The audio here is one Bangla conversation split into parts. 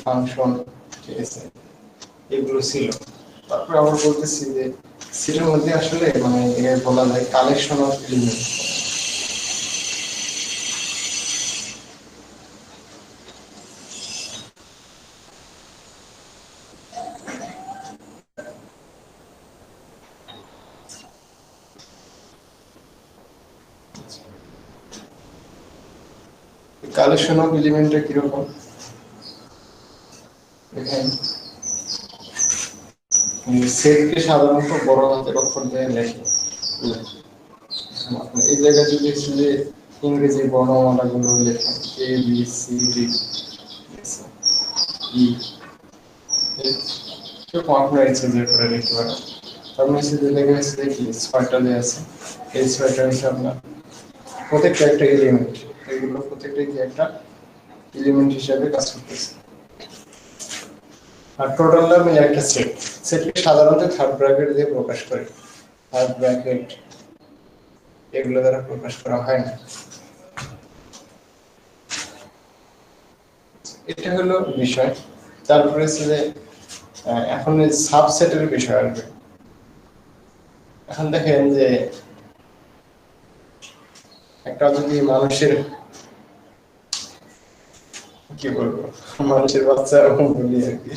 ফাংশন, ঠিক আছে, এগুলো ছিল। তারপরে আমরা বলতেছি যে সেটার মধ্যে আসলে মানে বলা যায় collection of element. Collection of এলিমেন্টটা কিরকম দেখেন, সেটকে সাধারণত বড় হাতের অক্ষর দিয়ে লেখে। এই জায়গায় যদি যে ইংরেজি বর্ণমালাগুলো লেখেন A B C D E, এরকম আপনারা ইচ্ছে যে করে লিখতে পারেন। তারপর হচ্ছে যে লেখা হচ্ছে কি ছয়টা যে আছে, এই ছয়টা হচ্ছে আপনার প্রত্যেকটা একটা এলিমেন্ট, এগুলো প্রত্যেকটা কি একটা এলিমেন্ট হিসাবে কাজ করতেছে। আর টোটাল নাম একটা সেট, সেটকে সাধারণত থার্ড ব্র্যাকেট দিয়ে প্রকাশ করে, থার্ড ব্র্যাকেট এগুলো দ্বারা প্রকাশ করা হয় না। এটা হলো বিষয়। তারপরে হচ্ছে যে এখন সাবসেটের বিষয় আসবে। এখন দেখেন যে একটা যদি মানুষের কি বলবো, মানুষের বাচ্চা বলি আর কি,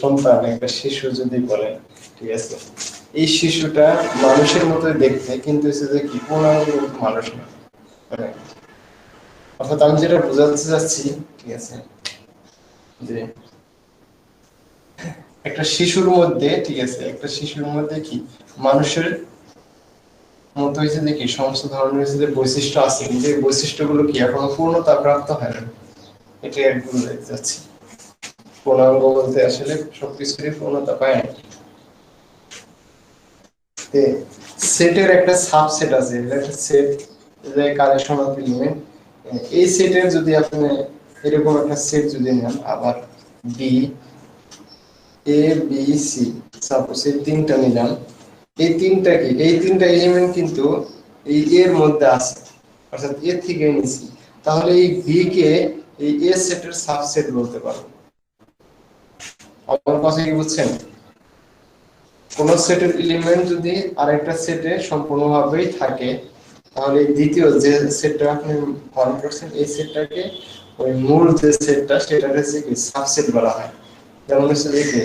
সন্তান একটা শিশু যদি বলেন, ঠিক আছে, এই শিশুটা মানুষের মতো দেখতে, কিন্তু হচ্ছে যে কি পূর্ণাঙ্গ মানুষ না। অর্থাৎ আমি যেটা বোঝাতে চাচ্ছি, ঠিক আছে, যে একটা শিশুর মধ্যে, ঠিক আছে, একটা শিশুর মধ্যে কি মানুষের মতো হয়েছে যে কি সমস্ত ধরনের হচ্ছে যে বৈশিষ্ট্য আছে, কিন্তু এই বৈশিষ্ট্যগুলো কি এখনো পূর্ণতা প্রাপ্ত হয় না। এটা একদম দেখতে যাচ্ছি, পূর্ণাঙ্গ বলতে আসলে সবকিছুরই পূর্ণতা পায় না। সেটের একটা সাবসেট আছে, একটা সেট যে কালেকশন অফ এলিমেন্ট। এই সেটের যদি আপনি এরকম একটা সেট যদি নেন, আবার B A B C, suppose এই তিনটা নিলাম, এই তিনটা কি এই তিনটা এলিমেন্ট কিন্তু এই এর মধ্যে আছে, অর্থাৎ এ থেকে নিছি, তাহলে এই বি কে এই এ সেটের সাবসেট বলতে পারবো। আমার কথা কি বুঝছেন? কোন সেটের এলিমেন্ট যদি আরেকটা সেটে সম্পূর্ণভাবেই থাকে, তাহলে দ্বিতীয় যে সেটটা আপনি ফর্ম করছেন এই সেটটাকে ওই মূল যে সেটটা সেটার হচ্ছে কি সাবসেট বলা হয়। যেমন হচ্ছে দেখে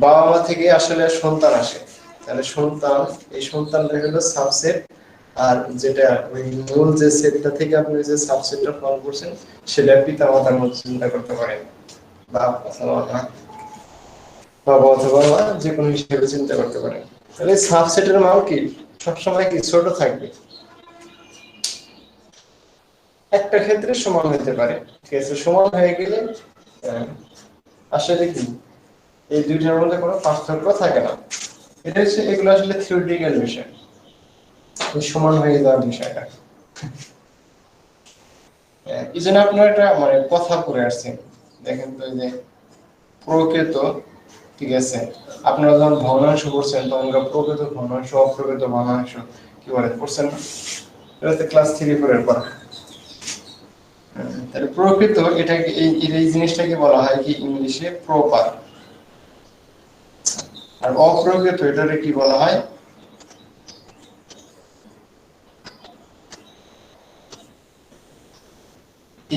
বাবা মা থেকে আসলে সন্তান আসে, তাহলে সন্তান, এই সন্তানটা হলো সাবসেট, আর যেটা ওই মূল যে সেটটা থেকে আপনি যে সাবসেটটা ফর্ম করছেন সেটা পিতা মাতার মধ্যে চিন্তা করতে পারেন, বাবা অথবা মা, বাবা অথবা মা যে কোনো হিসেবে চিন্তা করতে পারেন। তাহলে সাবসেটের মান কি সবসময় কি ছোট থাকবে, একটা ক্ষেত্রে সমান হতে পারে, ঠিক আছে, সমান হয়ে গেলে আসলে কি এই দুইটার মধ্যে কোনো পার্থক্য থাকে না। এটা হচ্ছে, এগুলো আসলে থিওরিটিক্যাল বিষয়, সমান হয়ে যাওয়ার বিষয়টা। এই জন্য আপনার একটা মানে কথা পড়ে আসছে, দেখেন তো যে প্রকৃত, ঠিক আছে, আপনারা যখন ভগ্নাংশ করছেন তখন প্রকৃত ভগ্নাংশ অপ্রকৃত ভগ্নাংশ কি বলে পড়ছেন না, এটা ক্লাস 3-4 এর পর। তাহলে প্রকৃত এটাকে এই জিনিসটাকে বলা হয় কি ইংলিশে প্রপার, আর অপ্রকৃত এটাকে কি বলা হয়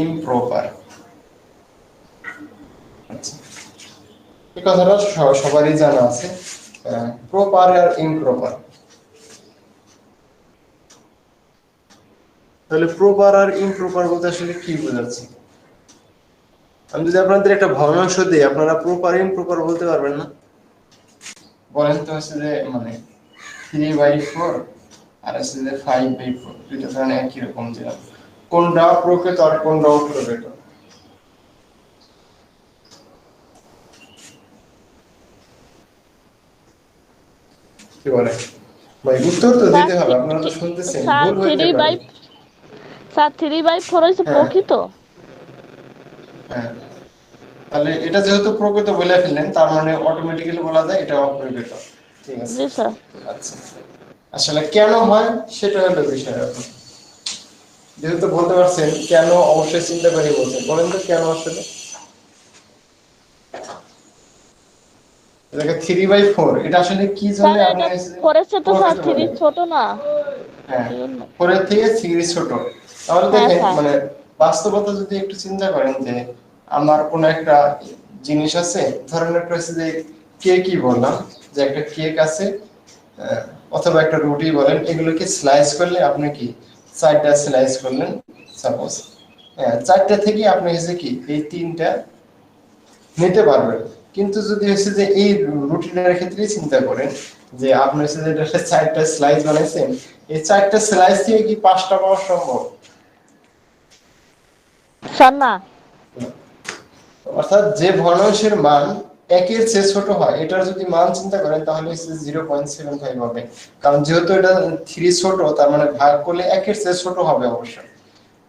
ইমপ্রপার। আচ্ছা, এই কথাটা সবারই জানা আছে, প্রপার আর ইমপ্রপার। তাহলে প্রপার আর ইমপ্রপার বলতে আসলে কি বোঝাচ্ছে? আমি যদি আপনাদের একটা ভগ্নাংশ দিই, আপনারা প্রপার ইমপ্রপার বলতে পারবেন না? বলেন তো হচ্ছে যে মানে 3/4 আর হচ্ছে যে 5/4, দুইটা ধরনের একই রকম দিলাম, কোনটা প্রকৃত আর কোনটা অপ্রকৃত? কি বলে ভাই, উত্তর তো দিতে হবে, আপনারা তো শুনতেছেন, ভুল হইতে পারে। 3/4 হচ্ছে হ্যাঁ প্রকৃত। হ্যাঁ, তাহলে এটা যেহেতু প্রকৃত বলে ফেললেন, তার মানে অটোমেটিক্যালি বলা যায় এটা অপ্রকৃত, ঠিক আছে। জি স্যার। আচ্ছা, আসলে কেন হয় সেটা হলো বিষয় এখন। যেহেতু বলতে পারছেন কেন, অবশ্যই চিন্তা করে বলছেন, বলেন তো কেন আসলে এটাকে 3/4 এটা আসলে কি জন্য স্যার আপনি এটা করেছে তো স্যার প্রমাণিত থ্রি বলেন? ছোট না, হ্যাঁ, এই জন্য। 4 থেকে 3 ছোট। তাহলে হ্যাঁ দেখেন স্যার। মানে বাস্তবতা যদি একটু চিন্তা করেন যে আমার কোন একটা জিনিস আছে, ধরেন একটা হচ্ছে যে কেকই বললাম, যে একটা কেক আছে অথবা একটা রুটি বলেন, এগুলোকে স্লাইস করলে আপনি কি 4টা স্লাইস করলেন সাপোজ, হ্যাঁ 4টা থেকে আপনি হচ্ছে কি এই 3টা নিতে পারবেন। কিন্তু যদি হচ্ছে যে এই রুটিনের ক্ষেত্রে চিন্তা করেন যে আপনি হচ্ছে যে এটা 4টা স্লাইস বানাইছেন, এই 4টা স্লাইস থেকে কি 5টা পাওয়া সম্ভব? স্যার না। অর্থাৎ যে ভগ্নাংশের মান একের চেয়ে ছোট হয়, এটার যদি মান চিন্তা করেন তাহলে হচ্ছে 0.75 হবে। কারণ যেহেতু এটা 3 ছোট, তার মানে ভাগ করলে একের চেয়ে ছোট হবে অবশ্যই।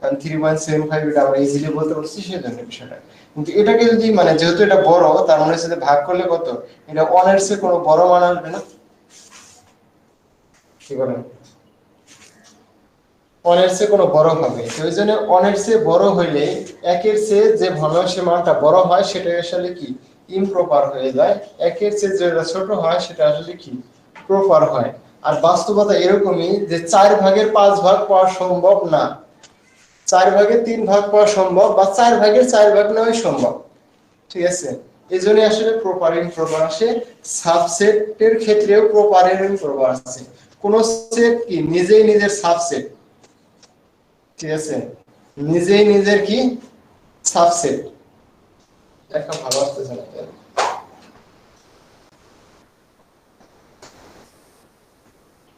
কারণ 3.75 এটা আমরা ইজিলি বলতে পারছি সেজন্য বিষয়টা। কিন্তু এটাকে যদি মানে যেহেতু এটা বড়, তার মানে হচ্ছে ভাগ করলে কত, এটা 1 এর চেয়ে কোনো বড় মান আসবে না, কি বলেন? 1 এর চেয়ে কোনো বড় হবে, তো এই জন্য 1 এর চেয়ে বড় হইলে একের চেয়ে যে ভগ্নাংশের মানটা বড় হয় সেটা আসলে কি ইমপ্রপার হয়ে যায়, একের চেয়ে যেটা ছোট হয় সেটা আসলে কি প্রপার হয়। আর বাস্তবতা এরকমই যে 4/5 পাওয়া সম্ভব না, 4/3 পাওয়া সম্ভব, বা 4/4 নেওয়াই সম্ভব, ঠিক আছে? এই জন্য আসলে প্রপার ইমপ্রপার আসে। সাবসেটের ক্ষেত্রেও প্রপার ইমপ্রপার আছে। কোন সেট কি নিজেই নিজের সাবসেট, ঠিক আছে, নিজেই নিজের কি সাবসেট, একটা ভালো আসতেছে না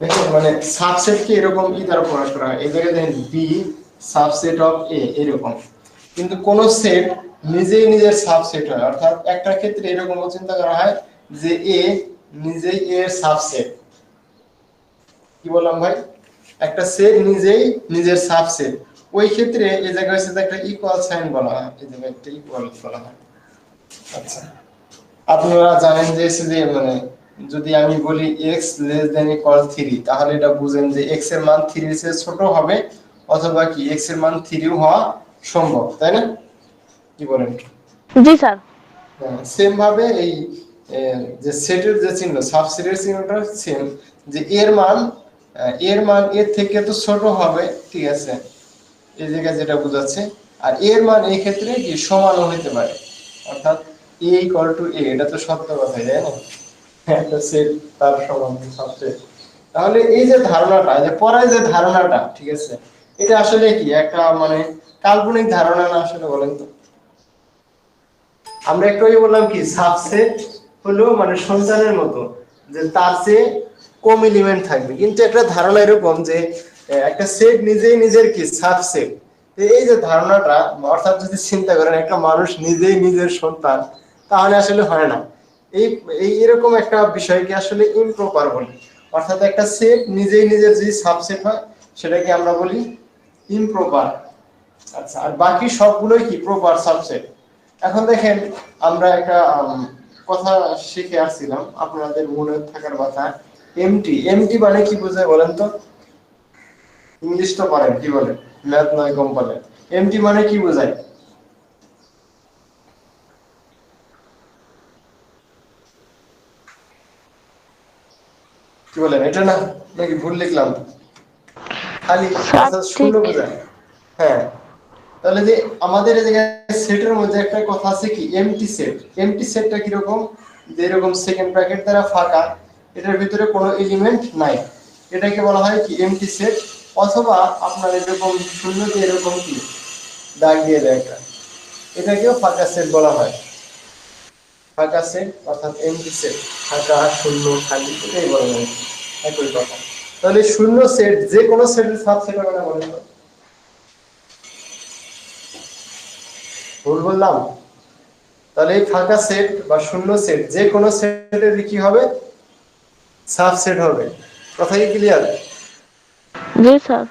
দেখুন, মানে সাবসেট কি এরকম কি দ্বারা প্রকাশ করা হয়, এই জায়গায় দেখেন বি সাবসেট অফ এ এরকম। কিন্তু কোন সেট নিজেই নিজের সাবসেট হয়, অর্থাৎ একটা ক্ষেত্রে এরকম চিন্তা করা হয় যে এ নিজেই এর সাবসেট। কি বললাম ভাই? একটা সেট নিজেই নিজের সাবসেট, ওই ক্ষেত্রে এই জায়গায় হচ্ছে একটা ইকুয়াল সাইন বলা হয়, এই জায়গায় একটা ইকুয়াল বলা হয়। আচ্ছা, আপনারা জানেন যে মানে যদি আমি বলি x লেস দ্যান ইকুয়াল 3, তাহলে এটা বুঝেন যে x এর মান 3 এর চেয়ে ছোট হবে, অথবা কি x এর মান 3 হওয়া সম্ভব, তাই না? কি বলেন? জি স্যার। সেম ভাবে এই যে সেটের যে চিহ্ন, সাবসেটের চিহ্নটা সেম, যে এর মান এর থেকে তো ছোট হবে, ঠিক আছে, এই জায়গায় যেটা বোঝাচ্ছে। আর এর মান এই ক্ষেত্রে কি সমানও হতে পারে, অর্থাৎ a ইকুয়াল টু a, এটা তো সত্য কথা, তাই না? একটা সেট তার সমান সাবসেট। তাহলে এই যে ধারণাটা, যে পরে যে ধারণাটা, ঠিক আছে, এটা আসলে কি একটা মানে কাল্পনিক ধারণা না আসলে, বলেন তো? আমরা একটু আগে বললাম কি সাবসেট হলো মানে সন্তানের মতো, যে তার চেয়ে কম এলিমেন্ট থাকবে, কিন্তু একটা ধারণা এরকম যে একটা সেট নিজেই নিজের কি সাবসেট। এই যে ধারণাটা, অর্থাৎ যদি চিন্তা করেন একটা মানুষ নিজেই নিজের সন্তান, তাহলে আসলে হয় না। এই এই এরকম একটা বিষয়কে আসলে ইমপ্রপার বলি, অর্থাৎ একটা সেট নিজেই নিজের যে সাবসেট হয় সেটাকে আমরা বলি ইমপ্রপার। আচ্ছা, আর বাকি সবগুলোই কি প্রপার সাবসেট। এখন দেখেন আমরা একটা কথা শিখে আসছিলাম, আপনাদের মনে থাকার কথা, এমটি। এমটি মানে কি বোঝায় বলেন তো? ইংলিশ তো পারেন, কি বলেন? ম্যাথ নয় কম পারেন। এমটি মানে কি বোঝায়? কি বলেন, এটা না? নাকি ভুল লিখলাম? খালি স্যার অর্থাৎ শূন্য ঠিক। বোঝায়। হ্যাঁ, তাহলে যে আমাদের এই জায়গায় সেটের মধ্যে একটা কথা আছে কি এমটি সেট। এমটি সেটটা কি রকম, যে এরকম সেকেন্ড ব্র্যাকেট দ্বারা ফাঁকা, এটার ভিতরে কোনো এলিমেন্ট নাই, এটাকে বলা হয় কি এমটি সেট। অথবা আপনার এরকম শূন্য দিয়ে এরকম কি দাগ দিয়ে দেয় একটা, এটাকেও ফাঁকা সেট বলা হয়। ফাঁকা সেট অর্থাৎ এমটি সেট, ফাঁকা শূন্য খালি, এটাই বলা হয় একই কথা। তাহলে শূন্য সেট যে কোনো সেটের সাবসেট হবে না, বলেন তো? ভুল বললাম? তাহলে এই ফাঁকা সেট বা শূন্য সেট যে কোনো সেটের কি হবে, সাবসেট হবে। কথা কি ক্লিয়ার? জি স্যার।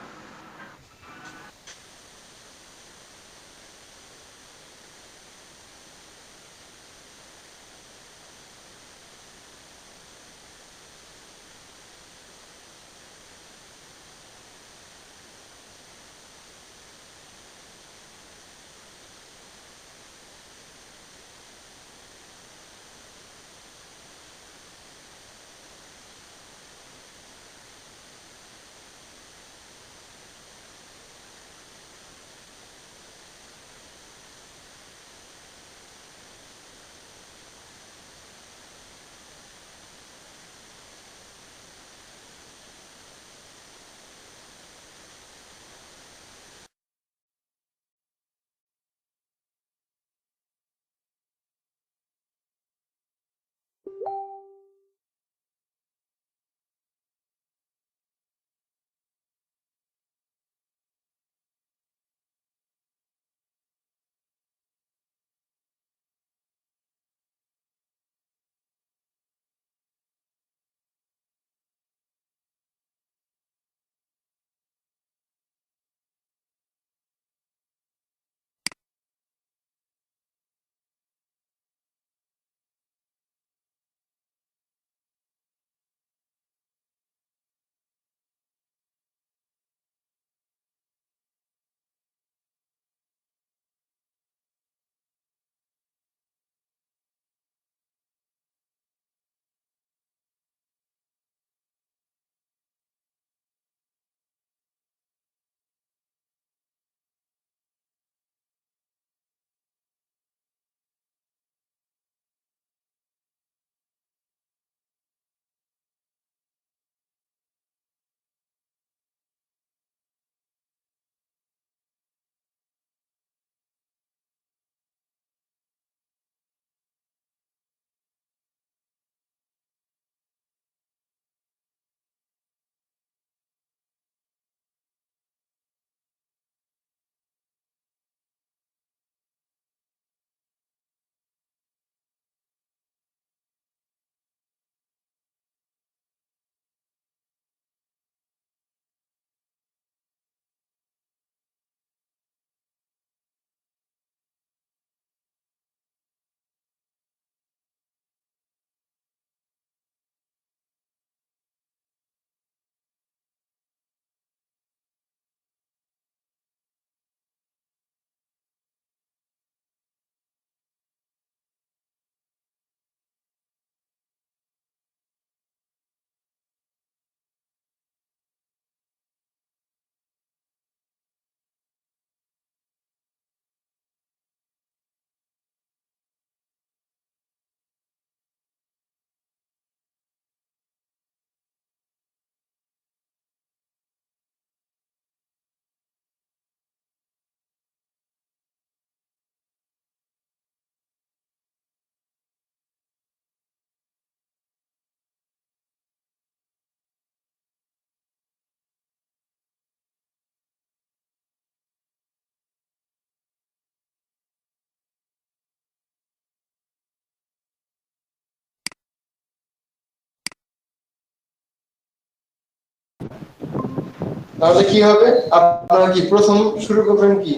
তাহলে কি হবে আপনারা কি প্রথম শুরু করবেন কি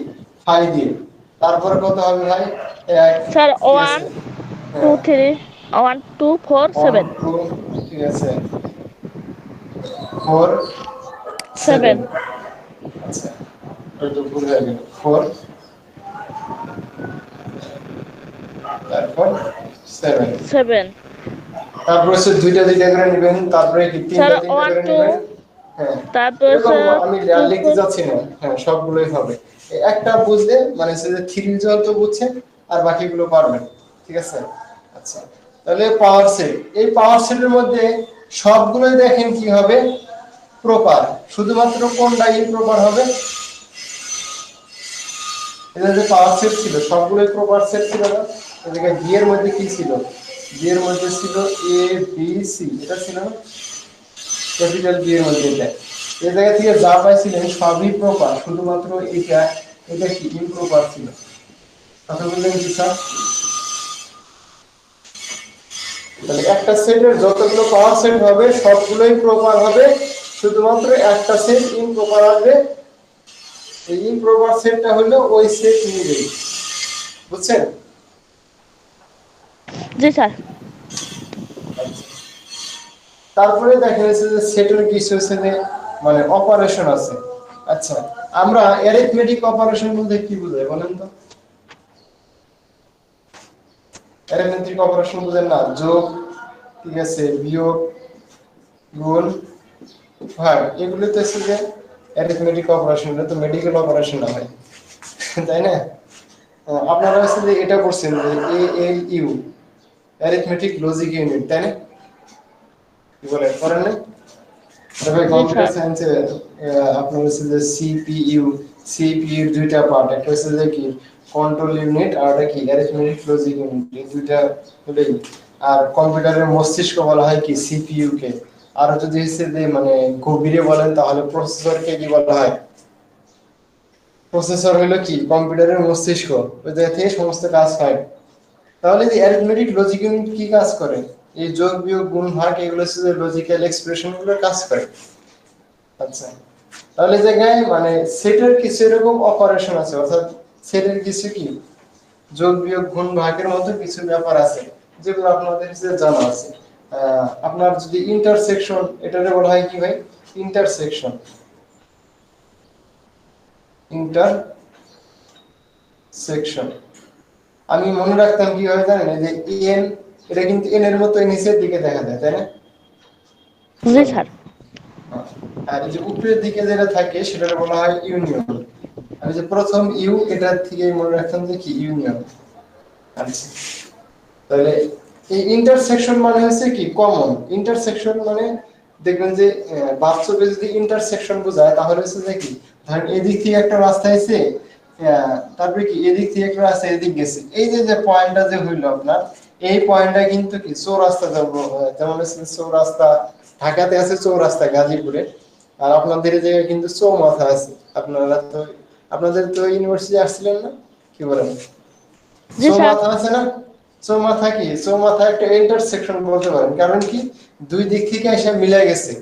5 দিয়ে তারপরে কত হবে ভাই এক স্যার ঠিক 1 আছে 2 হ্যাঁ 3 1 2 4 1 7 2 ঠিক আছে 4 7 7 আচ্ছা একটু ভুল হয়ে গেল 4 তারপর 7 7 তারপরে হচ্ছে দুইটা দুইটা করে নেবেন তারপরে কি স্যার তিনটা তিনটা 1 করে 2 নেবেন হ্যাঁ তারপরে এরকম স্যার আমি 2 লিখতে 4 যাচ্ছি না হ্যাঁ সবগুলোই হবে এই একটা বুঝলে মানে হচ্ছে যে থ্রি রিজাল্ট তো বুঝছেন আর বাকিগুলো পারবেন ঠিক আছে আচ্ছা তাহলে পাওয়ার সেট এই পাওয়ার সেটের মধ্যে সবগুলোই দেখেন কি হবে প্রপার শুধুমাত্র কোনটা ইমপ্রপার হবে এটা যে পাওয়ার সেট ছিল সবগুলোই প্রপার সেট ছিল না এদিকে বি এর মধ্যে কি ছিল বি এর মধ্যে ছিল এ বি সি এটা ছিল না ক্যাপিটাল বি এর মধ্যে এটা এই জায়গা থেকে যা পাইছিলেন সবই প্রপার শুধুমাত্র এটা এটা কি ইমপ্রপার ছিল কথা বললেন কি স্যার তাহলে একটা সেটের যতগুলো পাওয়ার সেট হবে সবগুলোই প্রপার হবে শুধুমাত্র একটা সেট ইমপ্রপার হবে এই ইমপ্রপার সেটটা হলো ওই সেট নিয়ে বুঝছেন জি স্যার তারপরে দেখা যাচ্ছে যে সেটের কিছু হচ্ছে যে মানে অপারেশন আছে আচ্ছা আমরা অ্যারিথমেটিক অপারেশন বলতে কি বুঝাই বলেন তো অ্যারিথমেটিক অপারেশন বুঝেন না যোগ ঠিক আছে বিয়োগ গুণ ভাগ এগুলো তো হচ্ছে যে অ্যারিথমেটিক অপারেশন এটা তো মেডিকেল অপারেশন না ভাই তাই না আপনারা হচ্ছে যে এটা করছেন যে ALU অ্যারিথমেটিক লজিক ইউনিট তাই না কি বলেন করেন না তবে জি কম্পিউটার স্যার সায়েন্সে আপনার হচ্ছে যে সিপিইউ এর দুইটা পার্ট একটা হচ্ছে যে কি কন্ট্রোল ইউনিট আর একটা কি অ্যারিথমেটিক লজিক ইউনিট এই দুইটা হলেই আর কম্পিউটারের মস্তিষ্ক বলা হয় কি সিপিইউ কে আর যদি হচ্ছে যে মানে গভীরে বলেন তাহলে প্রসেসর কে কি বলা হয় প্রসেসর হলো কি কম্পিউটারের মস্তিষ্ক ওই জায়গা থেকে সমস্ত কাজ হয় তাহলে এই অ্যারিথমেটিক লজিক ইউনিট কি কাজ করে এই যোগ বিয়োগ গুণ ভাগ এগুলো হচ্ছে যে লজিক্যাল এক্সপ্রেশন গুলো কাজ করে আচ্ছা তাহলে জায়গায় মানে সেটের কিছু এরকম অপারেশন আছে অর্থাৎ সেটের কিছু কি যোগ বিয়োগ গুণ ভাগের মতো কিছু ব্যাপার আছে যেগুলো আপনাদের কাছে জানা আছে আপনার যদি ইন্টারসেকশন এটারে বলা হয় কি ভাই ইন্টারসেকশন ইন্টারসেকশন আমি মনে রাখতাম কি হয় জানেন এই যে এন এটা কিন্তু এন এর মতো নিচের দিকে দেখা যায় তাই না জি স্যার আর এই যে উপরের দিকে যেটা থাকে সেটা বলা হয় ইউনিয়ন আর এই যে প্রথম ইউ এটা থেকে মনে রাখতাম যে কি ইউনিয়ন আচ্ছা তাহলে এই ইন্টারসেকশন মানে হচ্ছে কি কমন ইন্টারসেকশন মানে দেখবেন যে বাস্তবে যদি ইন্টারসেকশন বোঝায় তাহলে হচ্ছে যে কি ধরেন এদিক থেকে একটা রাস্তা আছে তারপরে কি এদিক থেকে একটা রাস্তা এদিক গেছে এই যে যে পয়েন্টটা যে হইলো আপনার এই পয়েন্টটা কিন্তু কি চৌরাস্তা যেমন হচ্ছে চৌরাস্তা ঢাকাতে আছে চৌরাস্তা গাজীপুরে আর আপনাদের এই জায়গায় কিন্তু চৌমাথা আছে আপনারা তো আপনাদের তো ইউনিভার্সিটি আসছিলেন না কি বলেন জি স্যার চৌমাথা আছে না চৌমাথা কি চৌমাথা একটা ইন্টারসেকশন বলতে পারেন কারণ কি দুই দিক থেকে এসে মিলে গেছে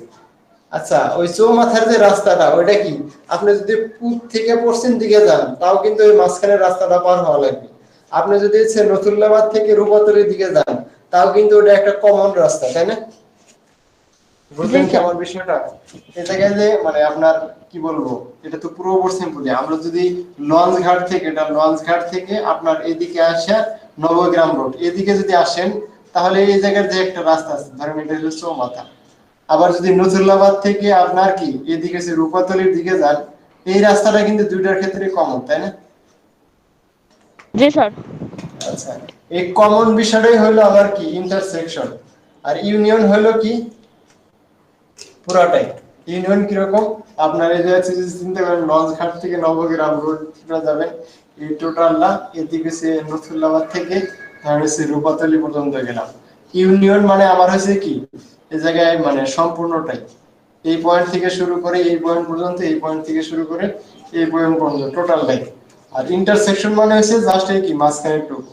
আচ্ছা ওই চৌমাথার যে রাস্তাটা ওইটা কি আপনি যদি পূব থেকে পশ্চিম দিকে যান তাও কিন্তু ওই মাঝখানের রাস্তাটা পার হওয়া লাগবে আপনি যদি নথুল্লাবাদ থেকে রূপাতলির দিকে যান তাও কিন্তু ওটা একটা কমন রাস্তা তাই না জি বুঝলেন কি স্যার আমার বিষয়টা এই জায়গায় যে মানে আপনার কি বলবো এটা তো পুরো পশ্চিম বলি আমরা যদি লঞ্চ ঘাট থেকে এটা লঞ্চ ঘাট থেকে আপনার এদিকে আসা নবগ্রাম রোড এদিকে যদি আসেন তাহলে এই জায়গার যে একটা রাস্তা আছে ধরেন এটা হলো চৌমাথা আবার যদি নথুল্লাবাদ থেকে আপনার কি এদিকে যে রূপাতলির দিকে যান এই রাস্তাটা কিন্তু দুইটার ক্ষেত্রে কমন তাই না জি স্যার আচ্ছা এই কমন বিষয়টাই হলো আবার কি ইন্টারসেকশন আর ইউনিয়ন হলো কি পুরাটাই ইউনিয়ন কিরকম আপনার এই যে চিন্তা করেন লঞ্চ ঘাট থেকে নবগ্রাম রোড যাবেন এই টোটালটা এদিকে সে নথুল্লাবাদ থেকে রূপাতলি পর্যন্ত গেলাম ইউনিয়ন মানে আমার হয়েছে কি এই জায়গায় মানে সম্পূর্ণটাই এই পয়েন্ট থেকে শুরু করে এই পয়েন্ট পর্যন্ত এই পয়েন্ট থেকে শুরু করে এই পয়েন্ট পর্যন্ত টোটালটাই আর ইন্টারসেকশন মানে হচ্ছে জাস্ট এই কি মাঝখানে টুকু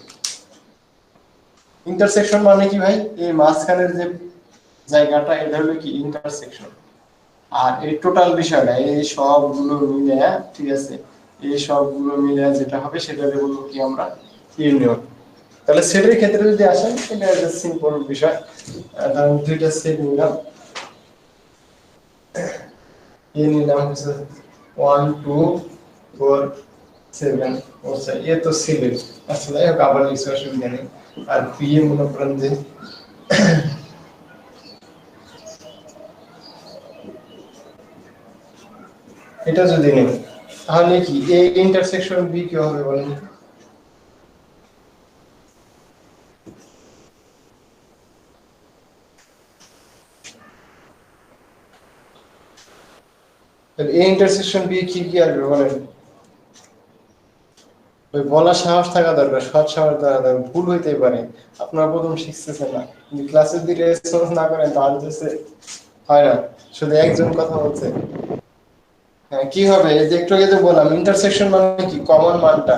ইন্টারসেকশন মানে কি ভাই এই মাঝখানের যে জায়গাটা এটা হলো কি ইন্টারসেকশন আর এই টোটাল বিষয়টা এই সবগুলো মিলে, ঠিক আছে, এই সবগুলো মিলে যেটা হবে সেটাকে বলবো কি আমরা ইউনিয়ন। তাহলে সেটের ক্ষেত্রে যদি আসেন, এটা একটা সিম্পল বিষয়। কারণ দুইটা সেট নিলাম, এ নিলাম হচ্ছে 1 2 4 7 আচ্ছা এ তো সিলেক্ট, আচ্ছা যাই হোক আবার লিখতে অসুবিধা নেই। আর পি এ মনে করেন যে এটা যদি নেই, তাহলে কি এ ইন্টারসেকশন বি কি হবে বলেন? তাহলে এ ইন্টারসেকশন বি কি কি আসবে বলেন? ওই বলার সাহস থাকা দরকার, সৎ সাহস থাকা দরকার। ভুল হইতেই পারে, আপনারা প্রথম শিখতেছেন না, যদি ক্লাসে যদি রেসপন্স না করেন তাহলে তো হয় না, শুধু একজন কথা বলছে। হ্যাঁ কি হবে, এই যে একটু আগে তো বললাম ইন্টারসেকশন মানে কি কমন মানটা,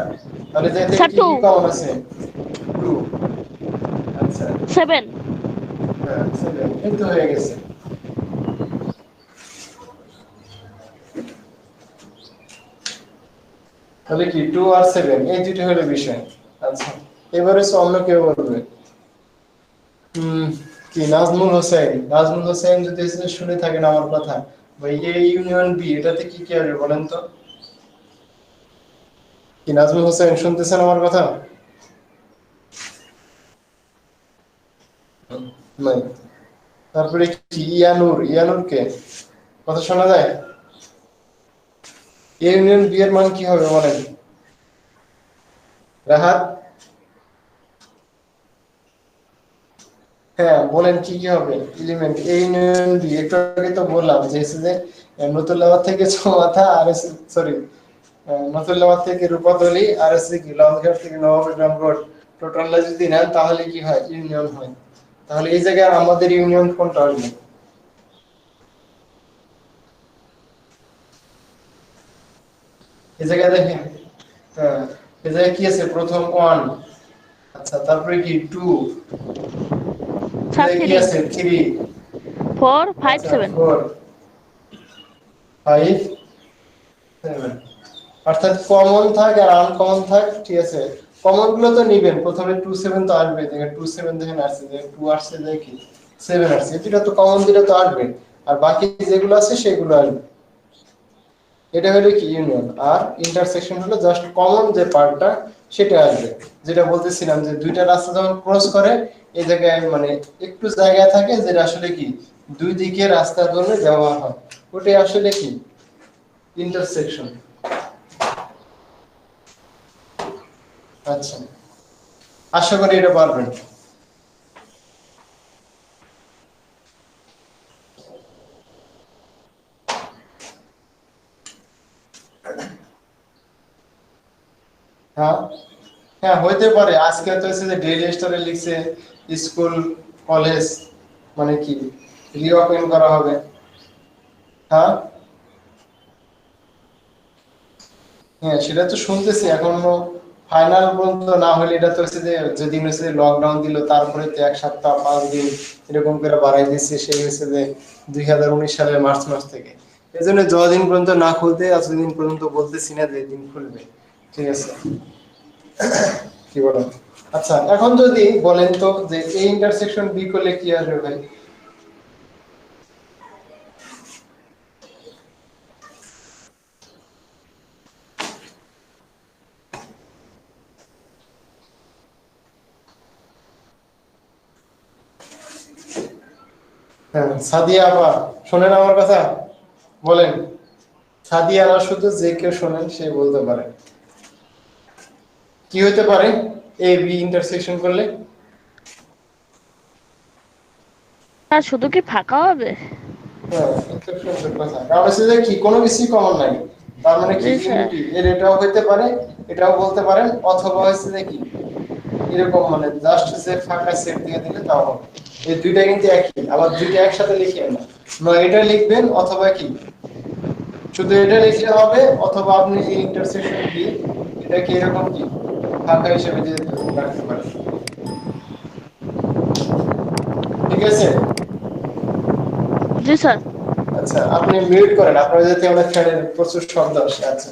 তাহলে এতে স্যার কি 2 কি কমন আছে? 2। আচ্ছা 7 হ্যাঁ 7, এই তো হয়ে গেছে। তাহলে কি 2 আর 7 এই দুটো হলো বিষয়। আচ্ছা এবারে অন্য কেউ বলবে। হুম, কি নাজমুল হোসেন, নাজমুল হোসেন যদি এসে শুনে থাকেন আমার কথা, ভাই এ ইউনিয়ন বি এটাতে কি কি আসবে বলেন তো? কি নাজমুল হোসেন শুনতেছেন আমার কথা? নাই। তারপরে কি ইয়ানুর, ইয়ানুর কে কথা শোনা যায়? এ ইউনিয়ন বি এর মান কি হবে বলেন? রাহাত, হ্যাঁ বলেন কি কি হবে এলিমেন্ট এ ইউনিয়ন বি? একটু আগে তো বললাম যে নতুল্লাবাদ থেকে চৌমাথা, আর সরি নতুল্লাবাদ থেকে রূপাতলি, আর কি লঞ্চঘাট থেকে নবাবগ্রাম রোড, টোটালটা যদি নেন তাহলে কি হয় ইউনিয়ন হয়। তাহলে এই জায়গায় আমাদের ইউনিয়ন কোনটা আসবে? এই জায়গায় দেখেন, হ্যাঁ এই জায়গায় কি আছে, প্রথম 1, আচ্ছা তারপরে কি 2, এই স্যার জায়গায় কি 3 আছে 3, 4 5 আচ্ছা 7 4 5 7, অর্থাৎ কমন থাক আর আনকমন থাক, ঠিক আছে, কমন গুলো তো নিবেন, প্রথমে 2 7 তো আসবে, দেখেন 2 7 দেখেন আসছে, দেখেন 2 আসছে, দেখি 7 আসছে, এটা তো কমন দিলে তো আসবে, আর বাকি যেগুলো আছে সেগুলো আসবে। এটা হলো কি ইউনিয়ন। আর ইন্টারসেকশন হলো জাস্ট কমন যে পার্টটা সেটা আসবে, যেটা বলতেছিলাম যে দুইটা রাস্তা যখন ক্রস করে এই জায়গায় মানে একটু জায়গা থাকে যেটা আসলে কি দুই দিকে রাস্তার জন্য ব্যবহার হয়, ওটাই আসলে কি ইন্টারসেকশন। আচ্ছা আশা করি এটা পারবেন। হ্যাঁ হ্যাঁ হইতে পারে, আজকে তো এসে যে ডেইলি স্টারে লিখছে স্কুল কলেজ মানে কি রিওপেন করা হবে। হ্যাঁ হ্যাঁ সেটা তো শুনতেছি, এখনো ফাইনাল পর্যন্ত না হলে, এটা তো হচ্ছে যে যেদিন হচ্ছে লকডাউন দিল তারপরে তো 1 সপ্তাহ 5 দিন এরকম করে বাড়াই দিচ্ছে, সেই হচ্ছে যে 2019 সালের মার্চ মাস থেকে। এই জন্য যতদিন পর্যন্ত না খুলতে এতদিন পর্যন্ত বলতেছি না যে দিন খুলবে, ঠিক আছে, কি বলেন? আচ্ছা এখন যদি বলেন তো যে এই ইন্টারসেকশন বি করলে কি আসবে ভাই? হ্যাঁ সাদিয়া আপা শোনেন আমার কথা, বলেন। সাদিয়া না, শুধু যে কেউ শোনেন সে বলতে পারে কি হতে পারে এ বি ইন্টারসেকশন করলে। স্যার শুধু কি ফাঁকা হবে? হ্যাঁ ইন্টারসেকশন কথা, কারণ হচ্ছে যে কি কোনো কিছুই কমন নাই, তার মানে কি জি স্যার। ইউনিটি এর এটাও হতে পারে, এটাও বলতে পারেন, অথবা হচ্ছে যে কি এরকম মানে জাস্ট যে ফাঁকা সেট দিয়ে দিলে তাও হবে। এই দুইটা কিন্তু একই, আবার দুইটা একসাথে লিখিয়ে না, নয় এটা লিখবেন অথবা কি শুধু এটা লিখলে হবে, অথবা আপনি এই ইন্টারসেকশন বি এটাকে এরকম কি ফাঁকা হিসেবে দিয়ে রাখতে পারেন, ঠিক আছে। জি স্যার। আচ্ছা আপনি মিউট করেন, আপনার যাতে আমরা ফ্যানের প্রচুর শব্দ আসে। আচ্ছা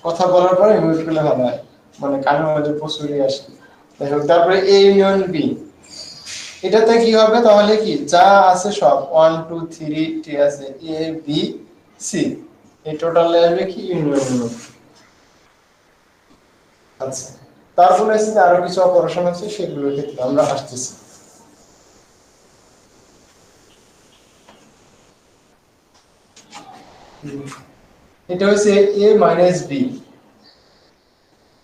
কথা বলার পরে মিউট করলে ভালো হয়, মানে কানের মধ্যে প্রচুর আসে। যাই হোক, তারপরে এ ইউনিয়ন বি, এটাতে কি হবে তাহলে, কি যা আছে সব 1 2 3 ঠিক আছে, এ বি সি, এই টোটাল আসবে কি ইউনিয়ন। আচ্ছা তারপরে আছে আরো কিছু অপারেশন আছে, সেগুলোর ক্ষেত্রে আমরা আসতেছি। এটা হচ্ছে a মাইনাস b।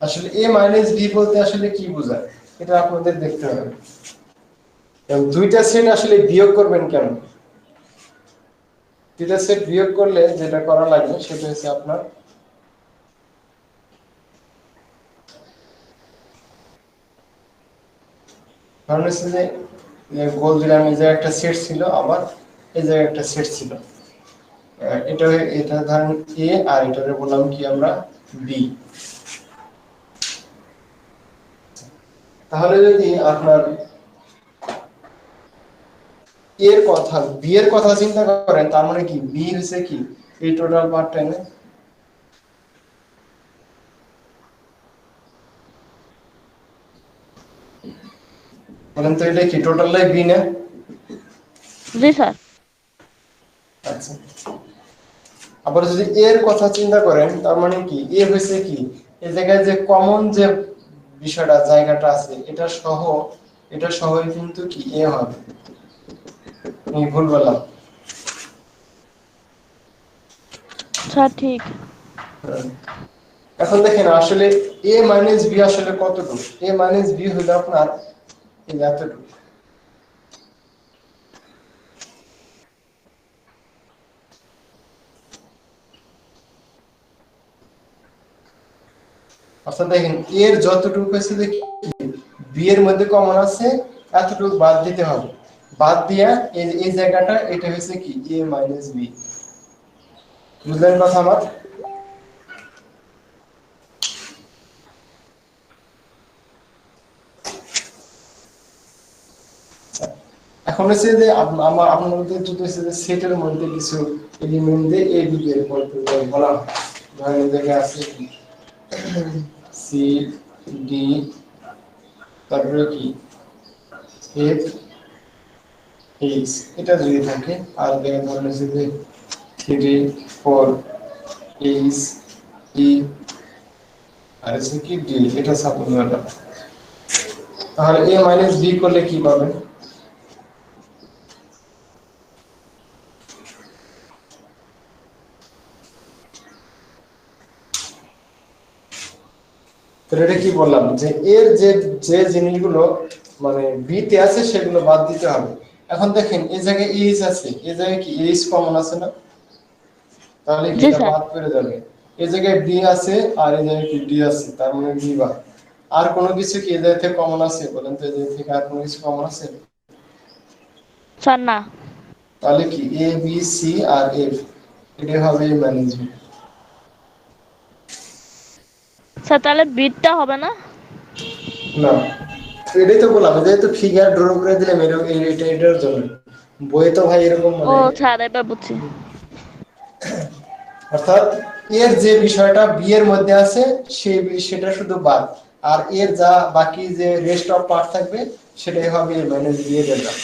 আসলে a মাইনাস b বলতে আসলে কি বোঝায় এটা আপনাদের দেখতে হবে। এবং দুইটা সেট আসলে বিয়োগ করবেন কেন, দুইটা সেট বিয়োগ করলে যেটা করা লাগে সেটা হচ্ছে আপনার কারণ হচ্ছে যে গোল দিলাম, এই জায়গায় একটা সেট ছিল, আবার এই জায়গায় একটা সেট ছিল। এটা এটা ধরেন a, আর এটারে বললাম কি আমরা b। তাহলে যদি আপনার এর কথা বি এর কথা চিন্তা করেন, তার মানে কি বি হচ্ছে কি এই টোটাল পার্টটা এনে, বলেন তো এটা কি টোটালটাই বি না? জি স্যার। আচ্ছা আবার যদি এর কথা চিন্তা করেন, তার মানে কি এ হচ্ছে কি এই জায়গায় যে কমন যে বিষয়টা জায়গাটা আছে, এটা সহই কিন্তু কি এ হবে। আমি ভুল বললাম? স্যার ঠিক। এখন দেখেন আসলে a মাইনাস b আসলে কতটুকু, a মাইনাস b হলো আপনার এই এতটুকু। অর্থাৎ দেখেন এর যতটুকু আছে দেখি b এর মধ্যে কমন আছে, এতটুকু বাদ দিতে হবে। বাদ দিয়া এই জায়গাটা এটা হচ্ছে কি a মাইনাস b। বুঝলেন কথা আমার? এখন হচ্ছে যে আমার আপনার মধ্যে যদি হচ্ছে যে সেটের মধ্যে কিছু এলিমেন্ট দিয়ে a b এর উপর বলা হয়, ধরেন এই জায়গায় আছে কি c d, তারপরে কি f h, এটা যদি থাকে, আর দেখেন ধরেন হচ্ছে যে 3 4 h e, আর হচ্ছে কি d, এটা সাপোজ হলো। তাহলে a মাইনাস b করলে কি পাবেন? তো এটা কি বললাম যে এর যে যে জিনিসগুলো মানে বি তে আছে সেগুলো বাদ দিতে হবে। এখন দেখেন এই জায়গায় এইচ আছে, এই জায়গায় কি এইচ কমন আছে না, তাহলে কি জি এটা স্যার। বাদ করে যাবে। এই জায়গায় বি আছে আর এই জায়গায় কি ডি আছে, তার মানে বি বাদ। আর কোনো কিছু কি এই জায়গা থেকে কমন আছে, বলেন তো এই জায়গা থেকে আর কোনো কিছু কমন আছে? স্যার না। তাহলে কি A B C R F, এটা হবে ম্যানেজমেন্ট। স্যার তাহলে বিটটা হবে না? না এটাই তো বললাম, যেহেতু ফিগার ড্র করে দিলাম এটার জন্য, বইয়ে তো ভাই এরকম ও মানে স্যার এবার বুঝছি। অর্থাৎ এর যে বিষয়টা বি এর মধ্যে আছে সেটা শুধু বাদ, আর এর যা বাকি যে রেস্ট অফ পার্ট থাকবে সেটাই হবে মাইনাস বি এর রেজাল্ট।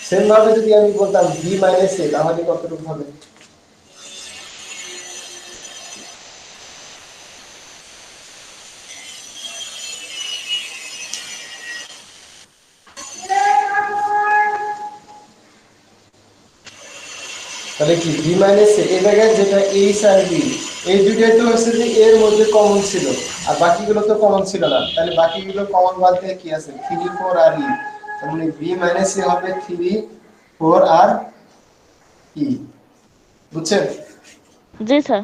সেম ভাবে যদি আমি বলতাম বি মাইনাস এ, তাহলে কতটুকু হবে? তাহলে কি বি মাইনাস এ, এই জায়গায় যেটা এইচ আর বি, এই দুইটাই তো হচ্ছে যে এর মধ্যে কমন ছিল, আর বাকিগুলো তো কমন ছিল না, তাহলে বাকিগুলো কমন বাদ দিয়ে কি আছে 3 4 আর ই, তার মানে বি মাইনাস এ হবে 3 4 আর ই। বুঝছেন? জি স্যার।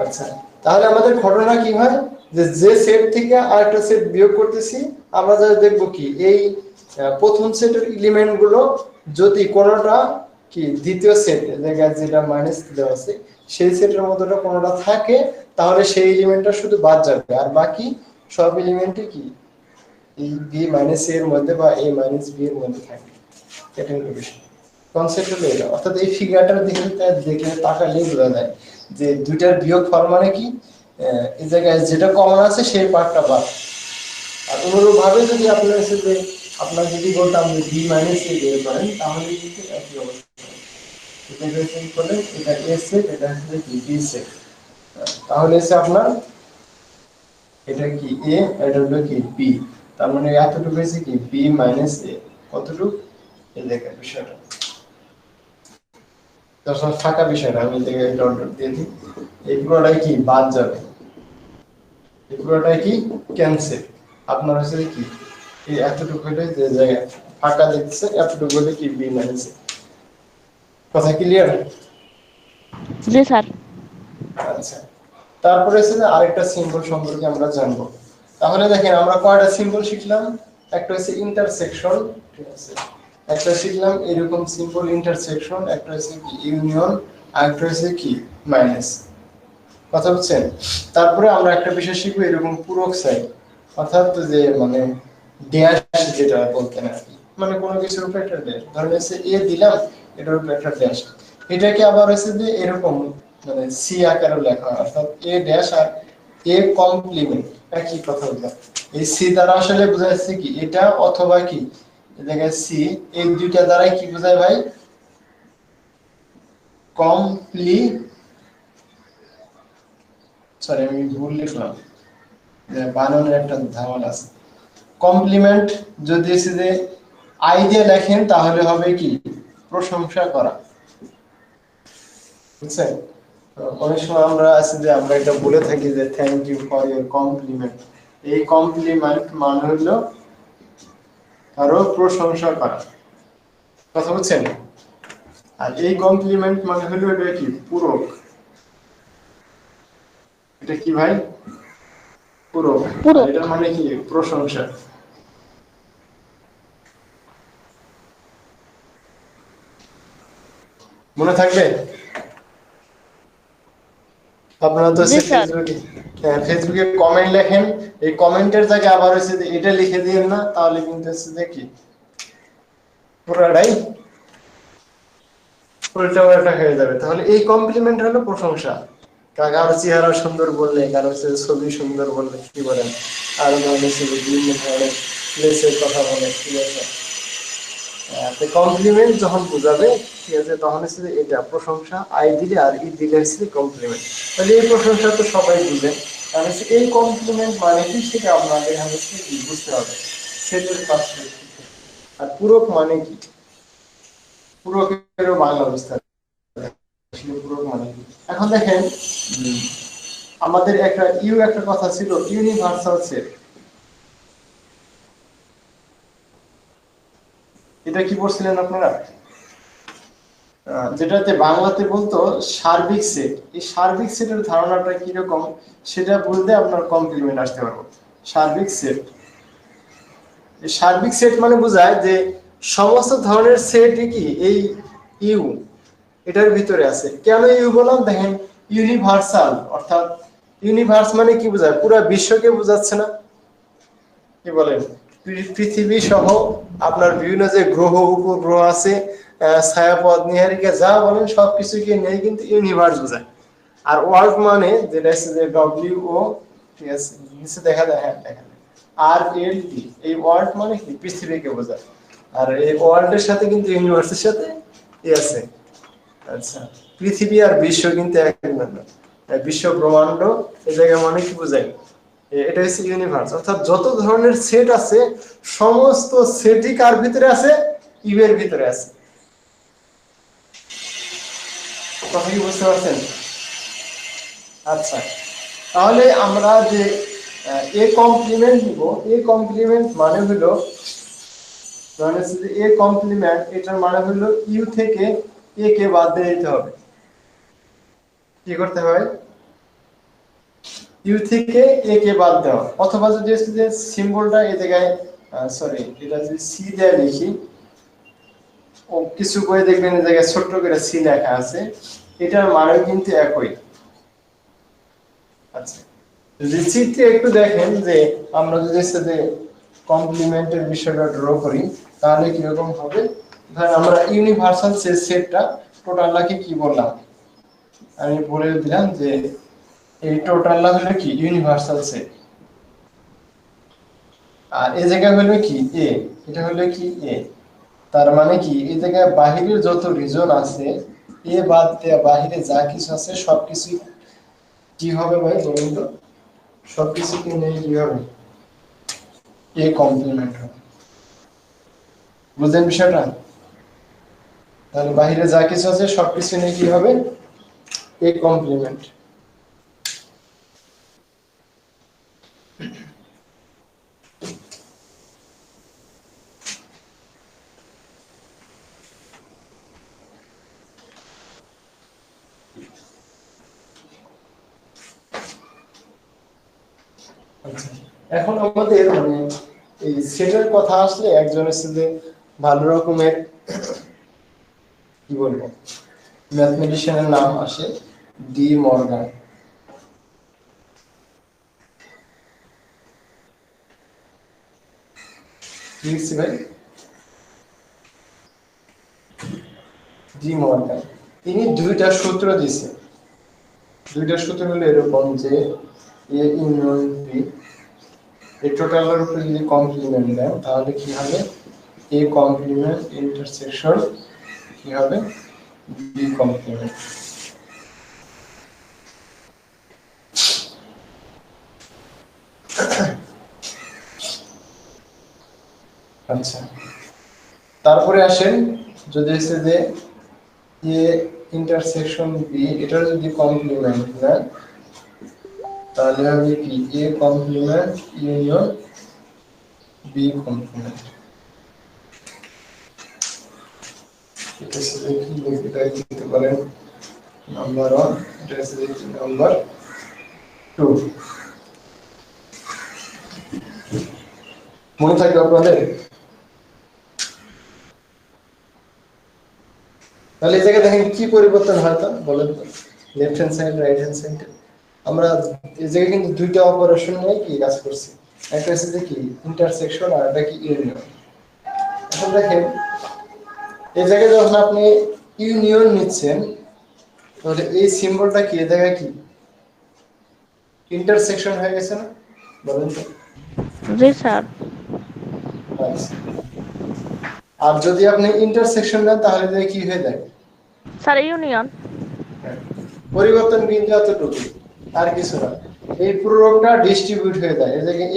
আচ্ছা তাহলে আমাদের ঘটনা কি হয়, যে যে সেট থেকে আরেকটা সেট বিয়োগ করতেছি, আমরা যা দেখব কি এই প্রথম সেটের এলিমেন্ট গুলো যদি কোনোটা কি দ্বিতীয় সেট জায়গায় যেটা মাইনাস দেওয়া আছে সেই সেটের মধ্যে কোনোটা থাকে, তাহলে সেই এলিমেন্টটা শুধু বাদ যাবে, আর বাকি সব এলিমেন্টই কি এই বি মাইনাস এর মধ্যে বা এ মাইনাস বি এর মধ্যে থাকে, এটা হলো বিষয়। কনসেপ্ট হলো এটা, অর্থাৎ এই ফিগারটা দেখলে তাকালেই বোঝা যায় যে দুইটার বিয়োগফল মানে কি, এই জায়গায় যেটা কমন আছে সেই পার্টটা বাদ। আর অনুরূপভাবে যদি আপনার এসে যে আপনার যদি বলতাম যে বি মাইনাস এ বের করেন, তাহলে কিন্তু একই অবস্থা। এটা বের করলে এটা এ সেট, এটা হচ্ছে কি বি সেট, তাহলে এসে আপনার এটা কি এ, এটা হলো কি বি, তার মানে এতটুকু হচ্ছে কি বি মাইনাস এ, কতটুকু এই দেখেন বিষয়টা। তারপর ফাঁকা বিষয়টা আমি এটাকে ডট ডট দিয়ে দিই, এই পুরোটাই কি বাদ যাবে, এই পুরোটাই কি ক্যান্সেল। আপনার হচ্ছে কি এই এতটুকু হলে যে জায়গায় ফাঁকা দেখতেছে এতটুকু হলে কি বি মাইনাস এ। কথা ক্লিয়ার? জি স্যার। আচ্ছা, তারপরে হচ্ছে যে আরেকটা সিম্বল সম্পর্কে আমরা জানবো। তাহলে দেখেন আমরা কয়টা সিম্বল শিখলাম, একটা হচ্ছে ইন্টারসেকশন, ঠিক আছে, একটা শিখলাম এরকম সিম্বল ইন্টারসেকশন, একটা হচ্ছে কি ইউনিয়ন, আরেকটা হচ্ছে কি মাইনাস, কথা বুঝছেন? তারপরে আমরা একটা বিষয় শিখবো এরকম পূরক সাইন, অর্থাৎ যে মানে ড্যাশ যেটা বলতেন আর কি, মানে কোনো কিছুর উপর একটা ড্যাশ, ধরেন হচ্ছে এ দিলাম, এটার উপর একটা ড্যাশ, এটাকে আবার হচ্ছে যে এরকম মানে সি আকারে লেখা হয়, অর্থাৎ a dash R A complement একই কথা বললাম। এই সি দ্বারা আসলে বোঝাচ্ছে কি এটা অথবা কি, এই জায়গায় সি, এই দুইটা দ্বারাই কি বোঝায় ভাই, কমপ্লি, সরি আমি ভুল লিখলাম, বানানোর একটা ঝামেলা আছে। কমপ্লিমেন্ট যদি এসে যে আই দিয়ে লেখেন তাহলে হবে কি প্রশংসা করা, বুঝছেন? তো অনেক সময় আমরা আছে যে আমরা এটা বলে থাকি যে thank you for your compliment, এই কমপ্লিমেন্ট মানে হলো কারো প্রশংসা করা, কথা বুঝছেন? আর এই কমপ্লিমেন্ট মানে হলো এটা কি পূরক, এটা কি ভাই পূরক, আর পুরো। এটা মানে কি প্রশংসা। মনে থাকবে? আপনারা তো জি স্যার। ফেসবুকে, ফেসবুকে কমেন্ট লেখেন, এই কমেন্টের জায়গায় আবার হচ্ছে যে এটা লিখে দিয়েন না, তাহলে কিন্তু হচ্ছে যে কি পুরোটাই উল্টাপাল্টা হয়ে যাবে। তাহলে এই কমপ্লিমেন্ট হলো প্রশংসা, কারো চেহারা সুন্দর বললে, কারো হচ্ছে ছবি সুন্দর বললে কি বলেন, আর হচ্ছে বিভিন্ন ধরনের প্লেসের কথা বলে, ঠিক আছে, কমপ্লিমেন্ট যখন বোঝাবে, ঠিক আছে, তখন হচ্ছে যে এটা প্রশংসা, আই দিলে আর ই দিলে হচ্ছে কমপ্লিমেন্ট। তাহলে এই প্রশংসা তো সবাই বুঝেন, তাহলে হচ্ছে এই কমপ্লিমেন্ট মানে কি সেটা আপনাদের হচ্ছে কি বুঝতে হবে, সেটার পাশে। আর পূরক মানে কি, পূরকেরও বাংলা অবস্থা আসলে পূরক মানে কি। এখন দেখেন আমাদের একটা কথা ছিল ইউনিভার্সাল সেট, এটা কি পড়ছিলেন আপনারা? যেটাতে বাংলাতে বলতো সার্বিক সেট, এই সার্বিক সেটের ধারণাটা কি রকম সেটা বলতে আপনার কমপ্লিমেন্ট আসতে পারবো। সার্বিক সেট, এই সার্বিক সেট মানে বোঝায় যে সমস্ত ধরনের সেটই কি এই ইউ এটার ভিতরে আছে। কেন ইউ বললাম, দেখেন ইউনিভার্সাল, অর্থাৎ ইউনিভার্স মানে কি বোঝায়, পুরো বিশ্বকে বোঝাচ্ছে না, কি বলেন? পৃথিবী সহ আপনার বিভিন্ন যে গ্রহ উপগ্রহ আছে, ছায়াপথ নিহারিকা যা বলেন সবকিছুকে নিয়ে কিন্তু ইউনিভার্স বোঝায়। আর ওয়ার্ল্ড মানে যেটা হচ্ছে যে ডব্লিউ ও, ঠিক আছে, নিচে দেখা যায়, হ্যাঁ দেখা যায় আর এল টি, এই ওয়ার্ল্ড মানে কি পৃথিবীকে বোঝায়। আর এই ওয়ার্ল্ডের সাথে কিন্তু ইউনিভার্সের সাথে কি আছে, আচ্ছা, পৃথিবী আর বিশ্ব কিন্তু এক না, বিশ্ব ব্রহ্মাণ্ড এই জায়গায় মানে কি বোঝায়, এটা হচ্ছে ইউনিভার্স, অর্থাৎ যত ধরনের সেট আছে সমস্ত সেটই কার ভিতরে আছে, ইউ এর ভিতরে আছে। কথা কি বুঝতে পারছেন? আচ্ছা, তাহলে আমরা যে এ কমপ্লিমেন্ট নিব, এ কমপ্লিমেন্ট মানে হলো, মানে এ কমপ্লিমেন্ট এটার মানে হলো ইউ থেকে এ কে বাদ দিয়ে দিতে হবে। কি করতে হয়, ইউ থেকে এ কে বাদ দেওয়া, অথবা যদি যে সিম্বলটা এই জায়গায়, সরি এটা যদি সি দিয়ে লিখি, ও কিছু বই দেখবেন এই জায়গায় ছোট্ট করে সি লেখা আছে, এটার মানে কিন্তু একই। আচ্ছা, যদি সিতে একটু দেখেন যে আমরা যদি সাথে কমপ্লিমেন্টের বিষয়টা ড্র করি তাহলে কিরকম হবে, ধর আমরা ইউনিভার্সাল সেটটা টোটালটাকে কি বললাম, আমি বলে দিলাম যে এই টোটালটা হলো কি ইউনিভার্সাল সেট, আর এই জায়গায় হলো কি এ, এটা হলো কি এ, তার মানে কি এই জায়গায় বাহিরের যত রিজন আছে এ বাদ দেয়া বাহিরে যা কিছু আছে সবকিছু কি হবে ভাই বলুন তো, সবকিছুকে নিয়ে কি হবে, এ কমপ্লিমেন্ট হবে, বুঝলেন বিষয়টা? তাহলে বাহিরে যা কিছু আছে সবকিছু নিয়ে কি হবে, এ কমপ্লিমেন্ট। আচ্ছা, এখন আমাদের মানে এই সেটের কথা আসলে একজনের সাথে ভালো রকমের কি বলবো ম্যাথমেটিশিয়ানের নাম আসে ডি মর্গান। লিখছি ভাই, ডি মর্গান। তিনি দুইটা সূত্র দিয়েছে, দুইটা সূত্র হলো এরকম যে এ ইউনিয়ন বি, এই টোটালের উপরে যদি কমপ্লিমেন্ট দেন তাহলে কি হবে, এ কমপ্লিমেন্ট ইন্টারসেকশন কি হবে, বি কমপ্লিমেন্ট। আচ্ছা, তারপরে আসেন যদি হচ্ছে যে এ ইন্টারসেকশন বি এটার যদি কমপ্লিমেন্ট দেন তাহলে হবে কি A complement union B complement. এটা সাথে কি লিখতে দিতে পারেন, নাম্বার 1 এটা সাথে নাম্বার 2, মনে থাকবে আপনাদের? তাহলে এই জায়গায় দেখেন কি পরিবর্তন হয় তা বলেন তো, left hand side right hand side আমরা এই জায়গায় কিন্তু দুইটা অপারেশন নিয়ে কি কাজ করছি, একটা হচ্ছে যে কি ইন্টারসেকশন আর একটা কি ইউনিয়ন। এখন দেখেন এই জায়গায় যখন আপনি ইউনিয়ন নিচ্ছেন তাহলে এই সিম্বলটা কি এই জায়গায় কি ইন্টারসেকশন হয়ে গেছে না, বলেন তো? জি স্যার। আচ্ছা, আর যদি আপনি ইন্টারসেকশন নেন তাহলে কি হয়ে যায়, স্যার ইউনিয়ন। পরিবর্তন কিন্তু এতটুকু আর কিছু না, এই প্রোডাক্টটা ডিস্ট্রিবিউট হয়ে যায়, এই জায়গায়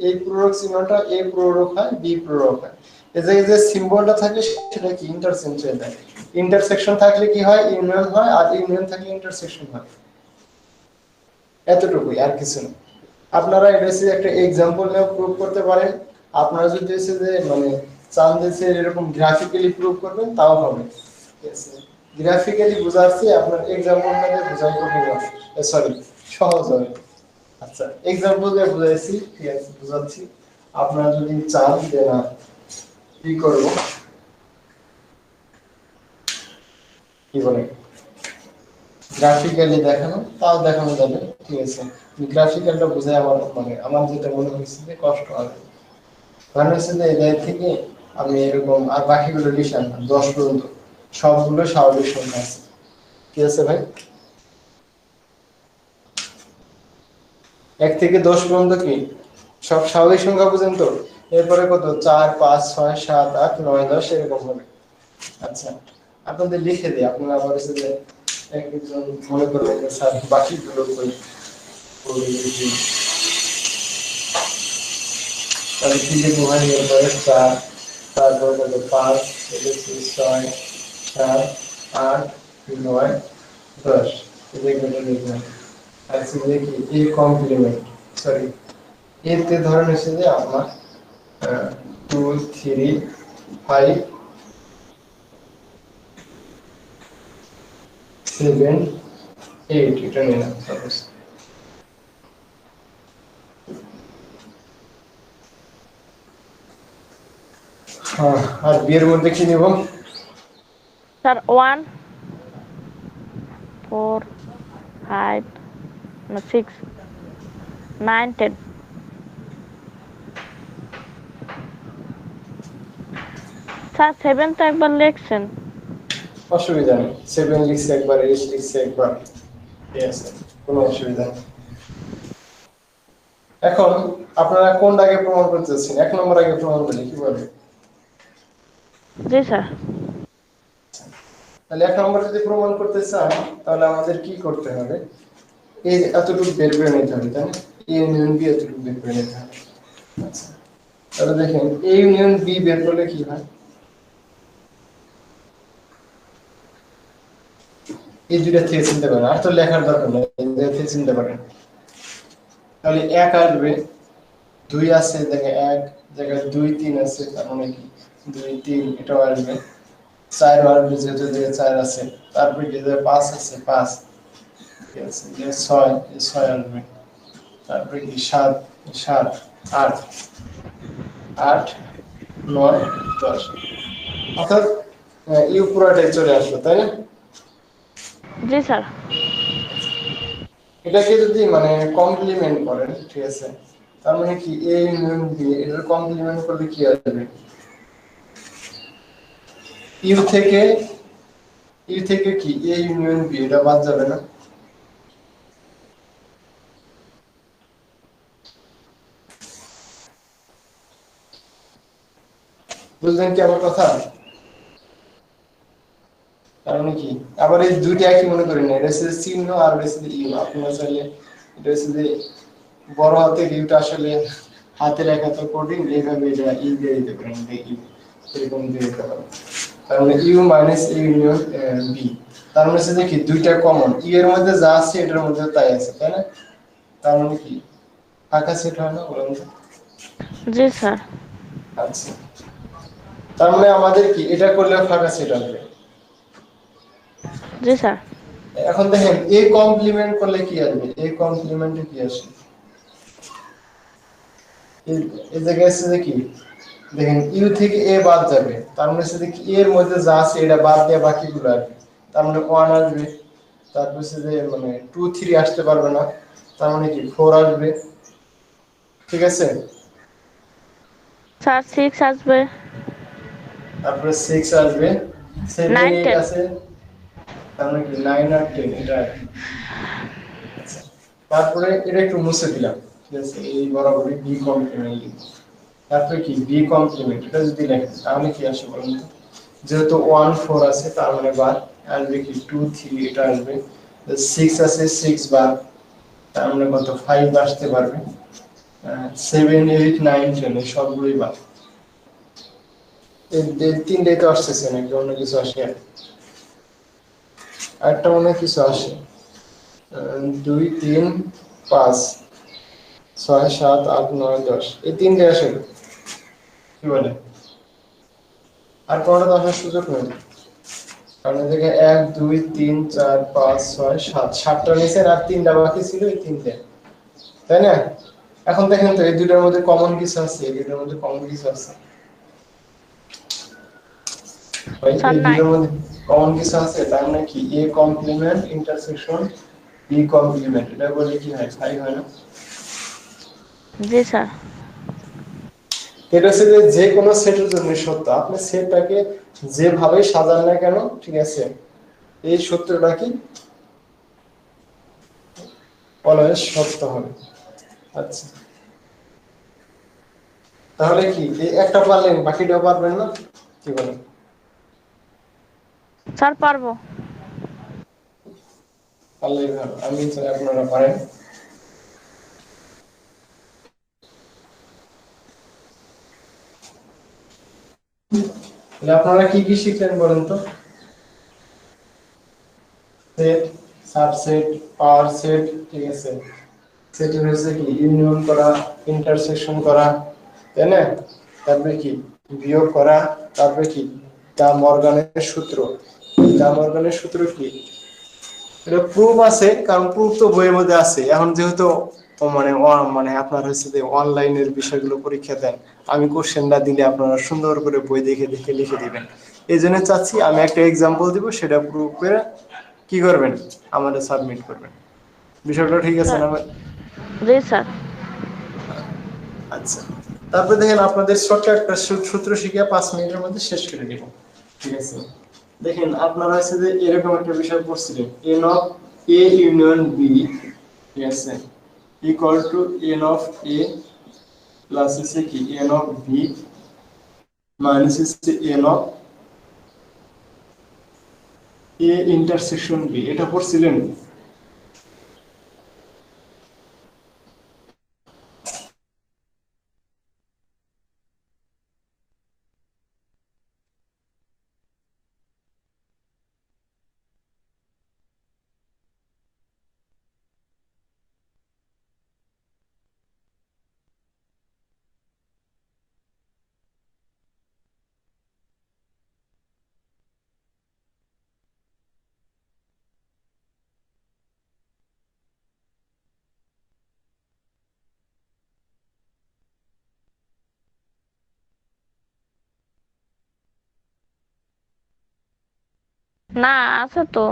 এই প্রোডাক্ট সিম্বলটা এ প্রোডাক্ট হয় বি প্রোডাক্ট হয়, এই জায়গায় যে সিম্বলটা থাকে সেটা কি ইন্টারসেকশন হয়ে যায়, ইন্টারসেকশন থাকলে কি হয় ইউনিয়ন হয়, আর ইউনিয়ন থাকলে ইন্টারসেকশন হয়, এতটুকুই আর কিছু না। আপনারা এটা হচ্ছে একটা এক্সাম্পল নিয়ে প্রুভ করতে পারেন, আপনারা যদি হচ্ছে যে মানে চান যে এরকম গ্রাফিক্যালি প্রুভ করবেন তাও হবে, ঠিক আছে? গ্রাফিক্যালি বোঝাচ্ছি আপনার এক্সাম্পল দিয়ে বোঝাই কঠিন হবে, সরি সহজ হবে। আচ্ছা, এক্সাম্পল দিয়ে বুঝাইছি, ঠিক আছে বুঝাচ্ছি, আপনারা যদি চান যে না কি করব কি বলে গ্রাফিক্যালি দেখানো তাও দেখানো যাবে, ঠিক আছে? গ্রাফিক্যালটা বোঝায় আমার মানে আমার যেটা মনে হয়েছে যে কষ্ট হবে, কারণ হচ্ছে যে এদের থেকে আমি এরকম আর বাকিগুলো লিখলাম না 10 পর্যন্ত সবগুলো স্বাভাবিক সংখ্যা আছে, ঠিক আছে ভাই? 1 থেকে 10 পর্যন্ত কি সব স্বাভাবিক সংখ্যা বুঝেন তো, এরপরে কত 4 5 6 7 8 9 10 এরকম হবে। আচ্ছা, আপনাদের লিখে দিই, আপনারা আবার হচ্ছে যে একজন মনে করবেন যে স্যার বাকিগুলো কই করে লিখি, তাহলে কি লিখবো ভাই, এরপরে 4 তারপরে কত 5 6 7 8 9 10 এগুলো লিখবেন। আচ্ছা দেখি এ কমপ্লিমেন্ট, সরি এতে ধরেন হচ্ছে যে আমার 2 3 5 7 8 এটা নিলাম সাপোজ। হ্যাঁ, আর বি এর মধ্যে কি নিব? স্যার 1 4 5 6 9 10। স্যার 7 তো একবার লিখছেন। অসুবিধা নেই, 7 লিখছে একবার, 8 লিখছে একবার, ঠিক আছে, কোনো অসুবিধা নেই। এখন আপনারা কোনটা আগে প্রমাণ করতে চাচ্ছেন? 1 নম্বর আগে প্রমাণ করলে কি বলে? জি স্যার। তাহলে 1 নম্বর যদি প্রমাণ করতে চান তাহলে আমাদের কি করতে হবে? এই এতটুকু বের করে নিতে হবে, তাই না? এ ইউনিয়ন বি এতটুকু বের করে নিতে হবে। আচ্ছা, তাহলে দেখেন এ ইউনিয়ন বি বের করলে কি হয়? এই দুইটা থেকে চিনতে পারেন, আর তো লেখার দরকার নেই, এই দুইটা থেকে চিনতে পারেন। তাহলে 1 আসবে, 2 আছে জায়গায় 1, জায়গায় 2 3 আছে, তার মানে কি 2 3 এটাও আসবে। 4 আসবে যেহেতু জায়গায় 4 আছে, তারপরে কি জায়গায় 5 আছে 5, ঠিক আছে, যে 6 এই 6 আসবে, তারপরে কি 7 7 8 8 9 10, অর্থাৎ ইউ পুরাটাই চলে আসলো, তাই না? জি স্যার। এটাকে যদি মানে কমপ্লিমেন্ট করেন, ঠিক আছে, তার মানে কি এ ইউনিয়ন বি এটার কমপ্লিমেন্ট করলে কি আসবে? ইউ থেকে কি এ ইউনিয়ন বি এটা বাদ যাবে না? বুঝলেন কি আমার কথা? তার মানে কি আবার এই দুইটা একই মনে করেন না, এটা হচ্ছে চিহ্ন আর এটা হচ্ছে ইউ। আপনারা চাইলে এটা হচ্ছে যে বড় হাতের ইউটা আসলে হাতে লেখা তো কঠিন, এইভাবে এটা ই দিয়ে দিতে পারেন, ইউ এরকম দিয়ে দিতে পারেন। তার মানে U minus A union B, তার মানে হচ্ছে যে কি দুইটা কমন, ই এর মধ্যে যা আছে এটার মধ্যে তাই আছে, তাই না? তার মানে কি ফাঁকা সেট হয় না, বলেন তো? জি স্যার। আচ্ছা, তার মানে আমাদের কি এটা করলে ফাঁকা সেট আসবে। জি স্যার। এখন দেখেন এ কমপ্লিমেন্ট করলে কি আসবে? এ কমপ্লিমেন্টে কি আসে? এই জায়গায় আছে যে কি, দেখেন ইউ থেকে এ বাদ যাবে, তার মানে হচ্ছে যে কি এর মধ্যে যা আছে এটা বাদ দিয়ে বাকিগুলো আসবে, তার মানে 1 আসবে, তারপর হচ্ছে যে মানে 2 3 আসতে পারবে না, তার মানে কি 4 আসবে, ঠিক আছে? স্যার 6 আসবে। তারপরে 6 আসবে, 7 9 8 10। আছে, তার মানে কি 9 আর 10 এটা আসবে। আচ্ছা, তারপরে এটা একটু মুছে দিলাম, ঠিক আছে, এই বরাবরই বি কমপ্লিমেন্ট লিখব। তারপরে কি বি কমপ্লিমেন্ট এটা যদি লেখেন তাহলে কি আসে বলুন তো? যেহেতু 1 4 আছে তার মানে বাদ আসবে কি 2 3 এটা আসবে, 6 আছে 6 বাদ, তার মানে কত 5 আসতে পারবে, 7 8 9 10 সবগুলোই বাদ। এই তিনটাই তো আসতেছে নাকি অন্য কিছু আসে? আরেকটা মনে হয় কিছু আসে, 2 3 5 6 7 8 9 10, এই তিনটে আসে, কি বলে? আর কোনটা তো আসার সুযোগ নেই, কারণ এদিকে 1 2 3 4 5 6 7 7টা নিচে আর তিনটা বাকি ছিল, এই তিনটে, তাই না? এখন দেখেন তো এই দুইটার মধ্যে কমন কিছু আছে? এই দুইটার মধ্যে কমন কিছু আছে ভাই? স্যার এই 9। দুইটার মধ্যে কমন কিছু আছে, তার মানে কি A complement intersection B complement, এটা বলে কি হয়? 5 হয় না? জি স্যার। এটা হচ্ছে যে কোনো সেটের জন্য সত্য, আপনি সেটটাকে যেভাবে সাজান না কেন, ঠিক আছে, এই সূত্রটা কি অলওয়েজ সত্য হবে। আচ্ছা, তাহলে কি এই একটা পারলেন বাকিটাও পারবেন না, কি বলেন? স্যার পারবো। পারলেই ভালো, আমি চাই আপনারা পারেন। তাহলে আপনারা কি কি শিখলেন বলেন তো? সেট, সাবসেট, পাওয়ার সেট, ঠিক আছে, সেটের হচ্ছে কি ইউনিয়ন করা, ইন্টারসেকশন করা, তাই না? তারপরে কি বিয়োগ করা, তারপরে কি ডা মর্গানের সূত্র। ডা মর্গানের সূত্র কি? এটা প্রুফ আছে, কারণ প্রুফ তো বইয়ের মধ্যে আছে। এখন যেহেতু মানে মানে আপনার হচ্ছে যে অনলাইনের বিষয়গুলো পরীক্ষা দেন, আমি কোশ্চেনটা দিলে আপনারা সুন্দর করে বই দেখে দেখে লিখে দিবেন। এই জন্য চাচ্ছি আমি একটা এক্সাম্পল দিব, সেটা প্রুফ করে কি করবেন আমাদের সাবমিট করবেন। বিষয়টা ঠিক আছে স্যার। না ভাই? জি স্যার। আচ্ছা, তারপরে দেখেন আপনাদের শর্টকাট একটা সূত্র শিখে 5 মিনিটের মধ্যে শেষ করে দিব। ঠিক আছে, দেখেন আপনারা হচ্ছে যে এরকম একটা বিষয় পড়ছিলেন, n of A union B, ঠিক আছে, equal to n of A plus হচ্ছে কি এন অফ বি মাইনাস হচ্ছে n of A intersection B. এটা পড়ছিলেন? না, আছে তো।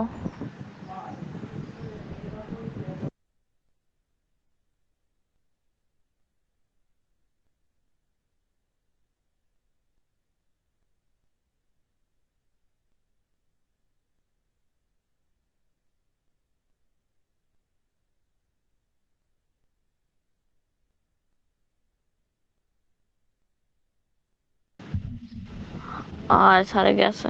আর সারে গেছে।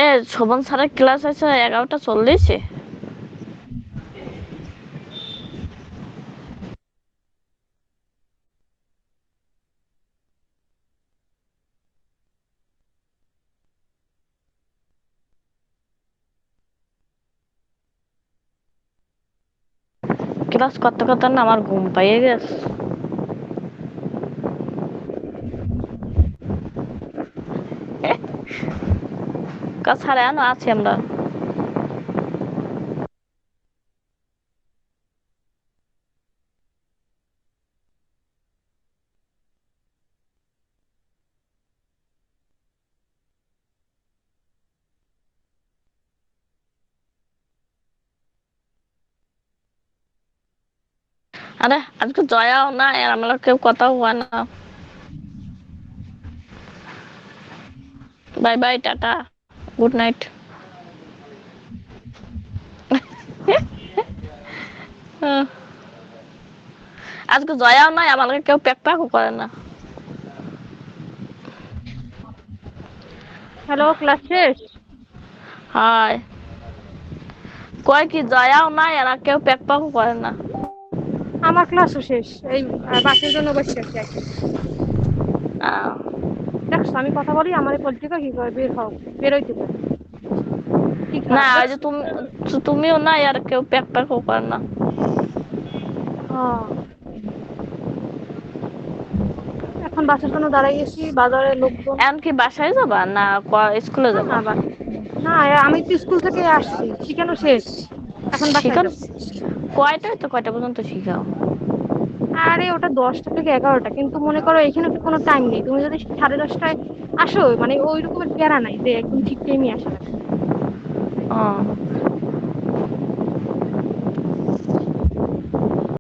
এ শোভন স্যারের ক্লাস আছে 11টা 40-এ। ক্লাস করতে করতে না আমার ঘুম পাইয়ে গেছে। কাছাড়ে আনো আছি আমরা। আরে আজকে জয়াও না, আর আমরা কেউ কথাও হয় না। Bye bye, tata, good night. আজকে জয়াও নাই, আমাকে কেউ প্যাক প্যাকও করে না। হ্যালো, ক্লাস শেষ? হাই, কয় কি জয়াও নাই, আর কেউ প্যাক প্যাকও করে না। আমার ক্লাসও শেষ, এই বাসের জন্য বসে আছি আর কি। আহ, দেখছো আমি কথা বলি, আমার পলিটিকা কি করে বের হও, বেরোইতে পারে কি না, খারাপ ওই যে দেখছো? তুমিও নাই, আর কেউ প্যাক প্যাকও করে না। ও, এখন বাসের জন্য দাঁড়াই গেছি, বাজারে লোকজন। এখন কি বাসায় যাবা না স্কুলে না যাবা? না না, আমি তো স্কুল থেকে আসছি, শিখানো শেষ, এখন বাসায় শিখান যাবো। কয়টায় তো কয়টা পর্যন্ত শিখাও? আরে ওটা 10টা থেকে 11টা, কিন্তু মনে করো এখানে তো কোনো টাইম নেই, তুমি যদি 10:30টায় আসো মানে ওই রকমের প্যারা নাই যে একদম ঠিক টাইমে আসা লাগবে। ও